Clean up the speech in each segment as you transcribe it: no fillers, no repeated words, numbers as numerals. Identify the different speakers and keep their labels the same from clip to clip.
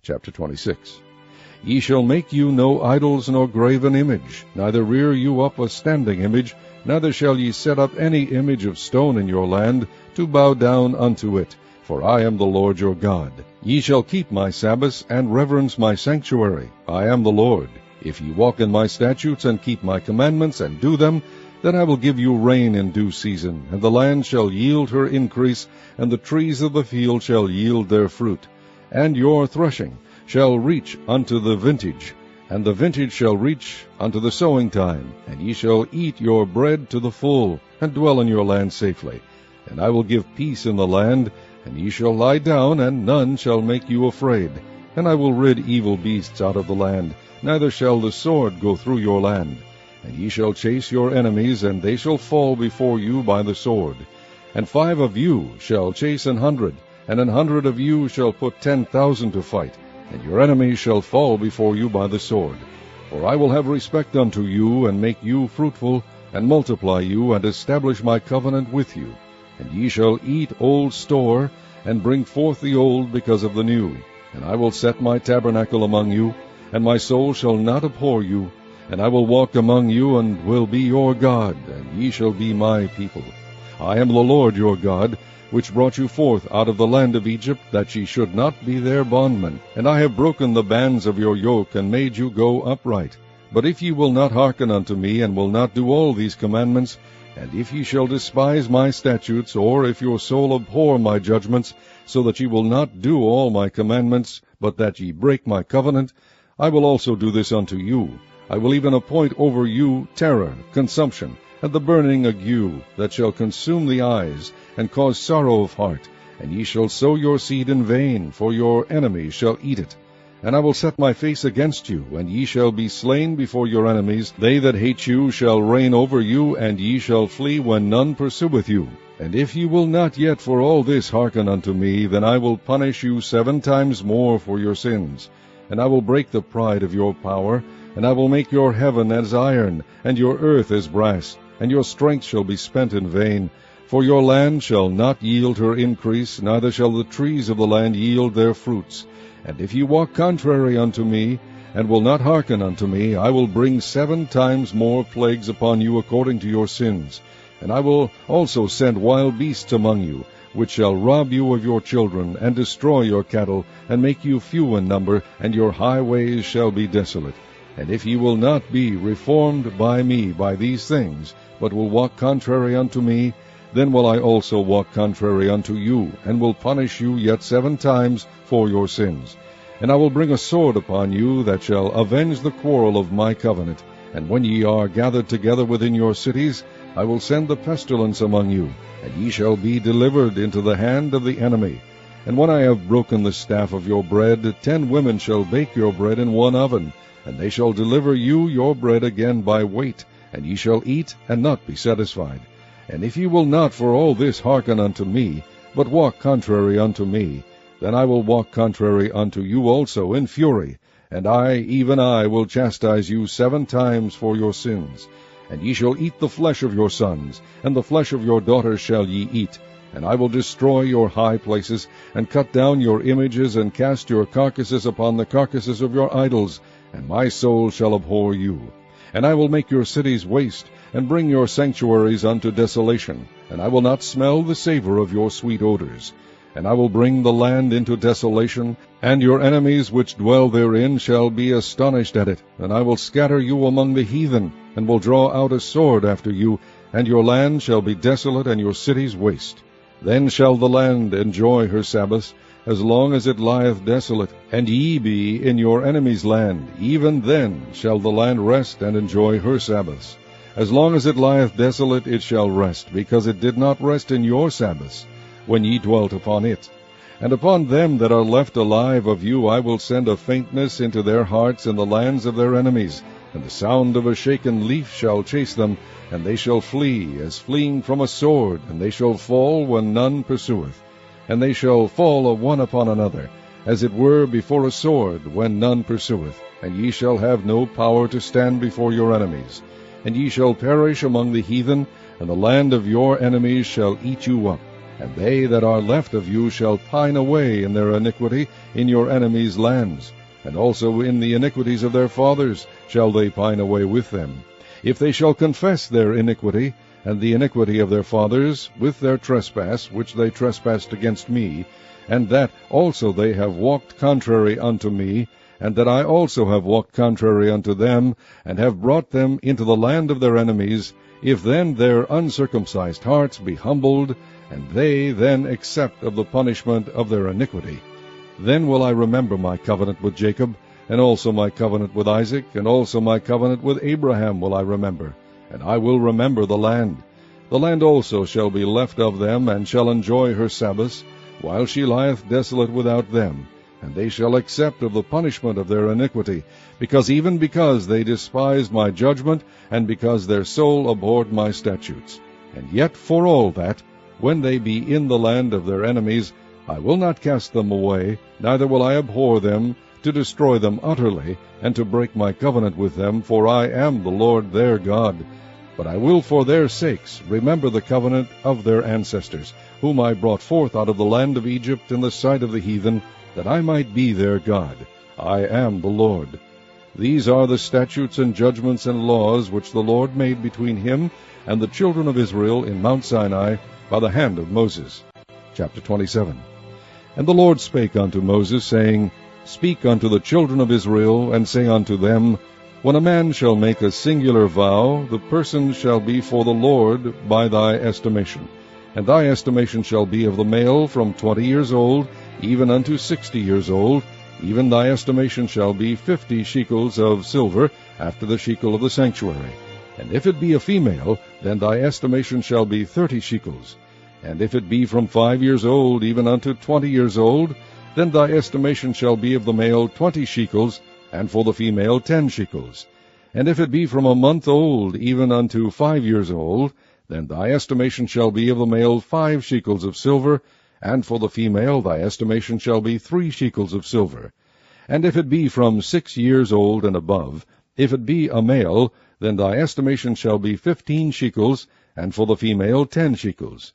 Speaker 1: Chapter 26. Ye shall make you no idols nor graven image, neither rear you up a standing image, neither shall ye set up any image of stone in your land, to bow down unto it, for I am the Lord your God. Ye shall keep my Sabbaths, and reverence my sanctuary. I am the Lord. If ye walk in my statutes, and keep my commandments, and do them, then I will give you rain in due season, and the land shall yield her increase, and the trees of the field shall yield their fruit. And your threshing shall reach unto the vintage, and the vintage shall reach unto the sowing time, and ye shall eat your bread to the full, and dwell in your land safely. And I will give peace in the land, and ye shall lie down, and none shall make you afraid. And I will rid evil beasts out of the land, neither shall the sword go through your land. And ye shall chase your enemies, and they shall fall before you by the sword. And 5 of you shall chase 100, and 100 of you shall put 10,000 to fight, and your enemies shall fall before you by the sword. For I will have respect unto you, and make you fruitful, and multiply you, and establish my covenant with you. And ye shall eat old store, and bring forth the old because of the new. And I will set my tabernacle among you, and my soul shall not abhor you. And I will walk among you, and will be your God, and ye shall be my people. I am the Lord your God, which brought you forth out of the land of Egypt, that ye should not be their bondmen. And I have broken the bands of your yoke, and made you go upright. But if ye will not hearken unto me, and will not do all these commandments, and if ye shall despise my statutes, or if your soul abhor my judgments, so that ye will not do all my commandments, but that ye break my covenant, I will also do this unto you. I will even appoint over you terror, consumption, and the burning ague, that shall consume the eyes, and cause sorrow of heart. And ye shall sow your seed in vain, for your enemies shall eat it. And I will set my face against you, and ye shall be slain before your enemies. They that hate you shall reign over you, and ye shall flee when none pursueth you. And if ye will not yet for all this hearken unto me, then I will punish you 7 times more for your sins. And I will break the pride of your power, and I will make your heaven as iron, and your earth as brass, and your strength shall be spent in vain. For your land shall not yield her increase, neither shall the trees of the land yield their fruits. And if ye walk contrary unto me, and will not hearken unto me, I will bring 7 times more plagues upon you according to your sins. And I will also send wild beasts among you, which shall rob you of your children, and destroy your cattle, and make you few in number, and your highways shall be desolate. And if ye will not be reformed by me by these things, but will walk contrary unto me, then will I also walk contrary unto you, and will punish you yet 7 times for your sins. And I will bring a sword upon you, that shall avenge the quarrel of my covenant. And when ye are gathered together within your cities, I will send the pestilence among you, and ye shall be delivered into the hand of the enemy. And when I have broken the staff of your bread, 10 women shall bake your bread in one oven, and they shall deliver you your bread again by weight, and ye shall eat and not be satisfied. And if ye will not for all this hearken unto me, but walk contrary unto me, then I will walk contrary unto you also in fury, and I, even I, will chastise you 7 times for your sins. And ye shall eat the flesh of your sons, and the flesh of your daughters shall ye eat. And I will destroy your high places, and cut down your images, and cast your carcasses upon the carcasses of your idols, and my soul shall abhor you. And I will make your cities waste, and bring your sanctuaries unto desolation, and I will not smell the savor of your sweet odors. And I will bring the land into desolation, and your enemies which dwell therein shall be astonished at it. And I will scatter you among the heathen, and will draw out a sword after you, and your land shall be desolate, and your cities waste. Then shall the land enjoy her Sabbaths, as long as it lieth desolate, and ye be in your enemy's land. Even then shall the land rest and enjoy her Sabbaths. As long as it lieth desolate it shall rest, because it did not rest in your Sabbaths, when ye dwelt upon it. And upon them that are left alive of you I will send a faintness into their hearts in the lands of their enemies, and the sound of a shaken leaf shall chase them, and they shall flee as fleeing from a sword, and they shall fall when none pursueth. And they shall fall one upon another, as it were before a sword, when none pursueth. And ye shall have no power to stand before your enemies. And ye shall perish among the heathen, and the land of your enemies shall eat you up. And they that are left of you shall pine away in their iniquity in your enemies' lands, and also in the iniquities of their fathers shall they pine away with them. If they shall confess their iniquity, and the iniquity of their fathers, with their trespass, which they trespassed against me, and that also they have walked contrary unto me, and that I also have walked contrary unto them, and have brought them into the land of their enemies, if then their uncircumcised hearts be humbled, and they then accept of the punishment of their iniquity, then will I remember my covenant with Jacob, and also my covenant with Isaac, and also my covenant with Abraham will I remember, and I will remember the land. The land also shall be left of them, and shall enjoy her Sabbaths, while she lieth desolate without them, and they shall accept of the punishment of their iniquity, because they despised my judgment, and because their soul abhorred my statutes. And yet for all that, when they be in the land of their enemies, I will not cast them away, neither will I abhor them, to destroy them utterly, and to break my covenant with them, for I am the Lord their God. But I will for their sakes remember the covenant of their ancestors, whom I brought forth out of the land of Egypt in the sight of the heathen, that I might be their God. I am the Lord. These are the statutes and judgments and laws which the Lord made between him and the children of Israel in Mount Sinai by the hand of Moses. Chapter 27. And the Lord spake unto Moses, saying, Speak unto the children of Israel, and say unto them, When a man shall make a singular vow, the person shall be for the Lord by thy estimation. And thy estimation shall be of the male from 20 years old, even unto 60 years old, even thy estimation shall be 50 shekels of silver, after the shekel of the sanctuary. And if it be a female, then thy estimation shall be 30 shekels. And if it be from 5 years old, even unto 20 years old, then thy estimation shall be of the male 20 shekels, and for the female 10 shekels. And if it be from a month old, even unto 5 years old, then thy estimation shall be of the male 5 shekels of silver, and for the female thy estimation shall be 3 shekels of silver. And if it be from 6 years old and above, if it be a male, then thy estimation shall be 15 shekels, and for the female 10 shekels.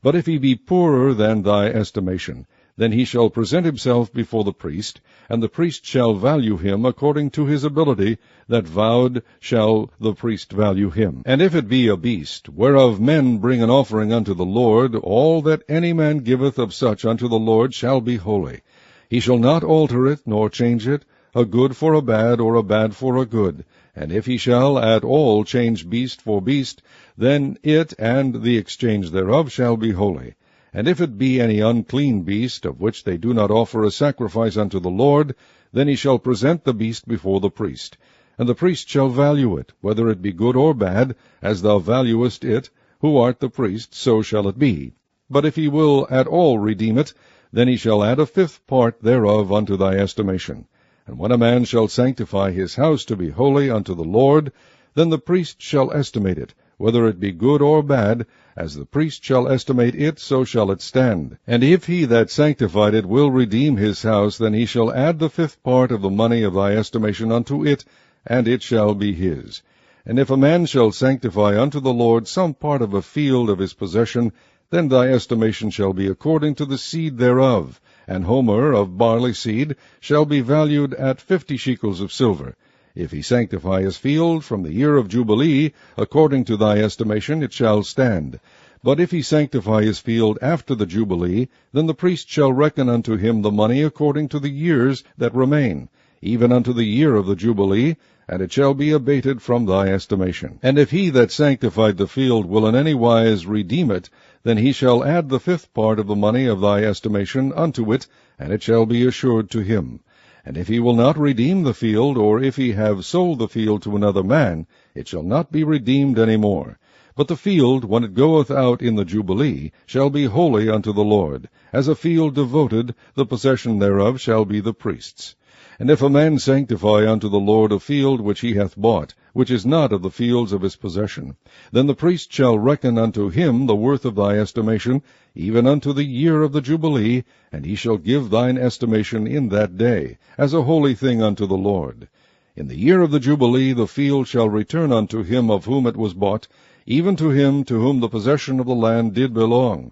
Speaker 1: But if he be poorer than thy estimation, then he shall present himself before the priest, and the priest shall value him according to his ability, that vowed shall the priest value him. And if it be a beast, whereof men bring an offering unto the Lord, all that any man giveth of such unto the Lord shall be holy. He shall not alter it, nor change it, a good for a bad, or a bad for a good. And if he shall at all change beast for beast, then it and the exchange thereof shall be holy. And if it be any unclean beast, of which they do not offer a sacrifice unto the Lord, then he shall present the beast before the priest. And the priest shall value it, whether it be good or bad, as thou valuest it, who art the priest, so shall it be. But if he will at all redeem it, then he shall add a 5th part thereof unto thy estimation. And when a man shall sanctify his house to be holy unto the Lord, then the priest shall estimate it, whether it be good or bad, as the priest shall estimate it, so shall it stand. And if he that sanctified it will redeem his house, then he shall add the 5th part of the money of thy estimation unto it, and it shall be his. And if a man shall sanctify unto the Lord some part of a field of his possession, then thy estimation shall be according to the seed thereof. An homer of barley seed shall be valued at 50 shekels of silver. If he sanctify his field from the year of Jubilee, according to thy estimation, it shall stand. But if he sanctify his field after the Jubilee, then the priest shall reckon unto him the money according to the years that remain, even unto the year of the Jubilee, and it shall be abated from thy estimation. And if he that sanctified the field will in any wise redeem it, then he shall add the 5th part of the money of thy estimation unto it, and it shall be assured to him. And if he will not redeem the field, or if he have sold the field to another man, it shall not be redeemed any more. But the field, when it goeth out in the Jubilee, shall be holy unto the Lord. As a field devoted, the possession thereof shall be the priest's. And if a man sanctify unto the Lord a field which he hath bought, which is not of the fields of his possession, then the priest shall reckon unto him the worth of thy estimation, even unto the year of the Jubilee, and he shall give thine estimation in that day, as a holy thing unto the Lord. In the year of the Jubilee the field shall return unto him of whom it was bought, even to him to whom the possession of the land did belong.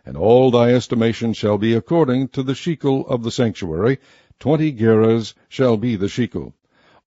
Speaker 1: And all thy estimation shall be according to the shekel of the sanctuary. 20 gerahs shall be the shekel.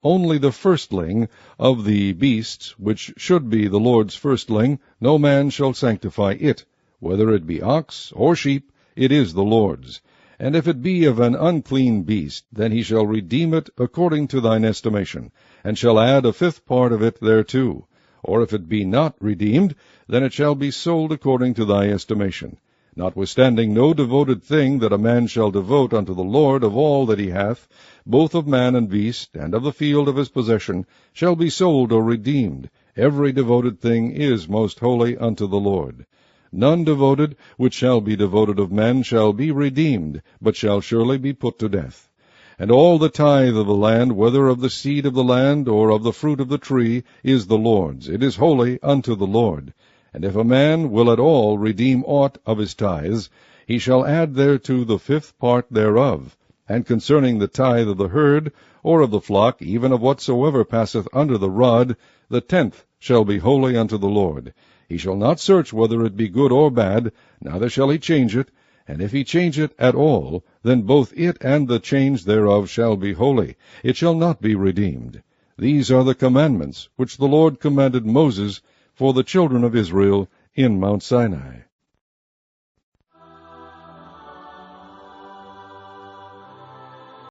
Speaker 1: Only the firstling of the beasts, which should be the Lord's firstling, no man shall sanctify it. Whether it be ox or sheep, it is the Lord's. And if it be of an unclean beast, then he shall redeem it according to thine estimation, and shall add a 5th part of it thereto. Or if it be not redeemed, then it shall be sold according to thy estimation. Notwithstanding, no devoted thing that a man shall devote unto the Lord of all that he hath, both of man and beast, and of the field of his possession, shall be sold or redeemed. Every devoted thing is most holy unto the Lord. None devoted, which shall be devoted of men, shall be redeemed, but shall surely be put to death. And all the tithe of the land, whether of the seed of the land, or of the fruit of the tree, is the Lord's. It is holy unto the Lord. And if a man will at all redeem aught of his tithes, he shall add thereto the 5th part thereof. And concerning the tithe of the herd, or of the flock, even of whatsoever passeth under the rod, the 10th shall be holy unto the Lord. He shall not search whether it be good or bad, neither shall he change it. And if he change it at all, then both it and the change thereof shall be holy. It shall not be redeemed. These are the commandments which the Lord commanded Moses for the children of Israel in Mount Sinai.